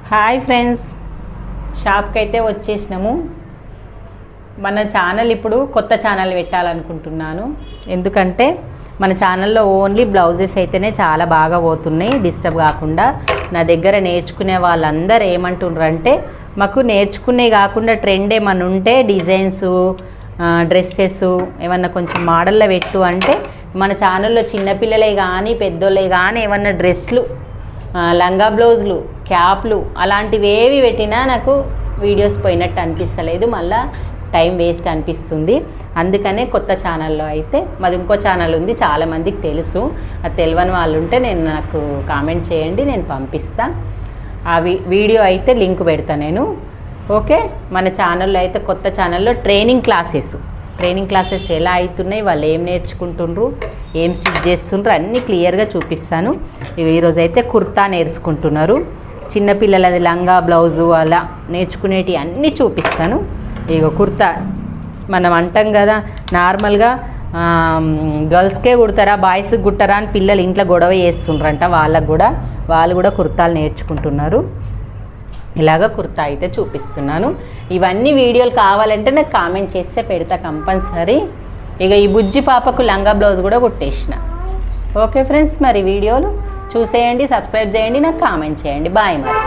Hi friends, షాప్కి అయితే వచ్చేసినాము. మన ఛానల్ ఇప్పుడు కొత్త ఛానల్ పెట్టాలనుకుంటున్నాను. ఎందుకంటే మన ఛానల్లో ఓన్లీ బ్లౌజెస్ అయితేనే చాలా బాగా పోతున్నాయి, డిస్టర్బ్ కాకుండా. నా దగ్గర నేర్చుకునే వాళ్ళందరూ ఏమంటున్నారంటే, మాకు నేర్చుకునే కాకుండా ట్రెండ్ ఏమన్నా ఉంటే డిజైన్స్, డ్రెస్సెస్ ఏమన్నా కొంచెం మోడల్లో పెట్టు అంటే, మన ఛానల్లో చిన్నపిల్లలే కానీ పెద్దోళ్ళే కానీ ఏమన్నా డ్రెస్లు, లంగా బ్లౌజులు, క్యాప్లు అలాంటివి ఏవి పెట్టినా నాకు వీడియోస్ పోయినట్టు అనిపిస్తలేదు, మళ్ళీ టైం వేస్ట్ అనిపిస్తుంది. అందుకనే కొత్త ఛానల్లో అయితే మాది ఇంకో ఛానల్ ఉంది, చాలామందికి తెలుసు. అది తెలియని వాళ్ళు ఉంటే నాకు కామెంట్ చేయండి, నేను పంపిస్తా. ఆ వీడియో అయితే లింక్ పెడతా నేను. ఓకే, మన ఛానల్లో అయితే కొత్త ఛానల్లో ట్రైనింగ్ క్లాసెస్ ఎలా అవుతున్నాయి, వాళ్ళు ఏం నేర్చుకుంటుండ్రు, ఏం స్టిచ్ చేస్తుండ్రు అన్నీ క్లియర్గా చూపిస్తాను. ఈరోజు అయితే కుర్తా నేర్చుకుంటున్నారు, చిన్నపిల్లలది లంగా బ్లౌజు అలా నేర్చుకునేటివి అన్నీ చూపిస్తాను. ఇక కుర్తా మనం అంటాం కదా, నార్మల్గా గర్ల్స్కే కుడతారా బాయ్స్కి కుట్టరా అని పిల్లలు ఇంట్లో గొడవ చేస్తుండ్రంట. వాళ్ళు కూడా కుర్తాలు నేర్చుకుంటున్నారు. ఇలాగ కుర్తా అయితే చూపిస్తున్నాను. ఇవన్నీ వీడియోలు కావాలంటే నాకు కామెంట్ చేస్తే పెడతా కంపల్సరీ. ఇక ఈ బుజ్జి పాపకు లంగా బ్లౌజ్ కూడా కుట్టేసిన. ఓకే ఫ్రెండ్స్, మరి వీడియోలు చూసేయండి, సబ్స్క్రైబ్ చేయండి, నాకు కామెంట్ చేయండి. బాయ్ మరి.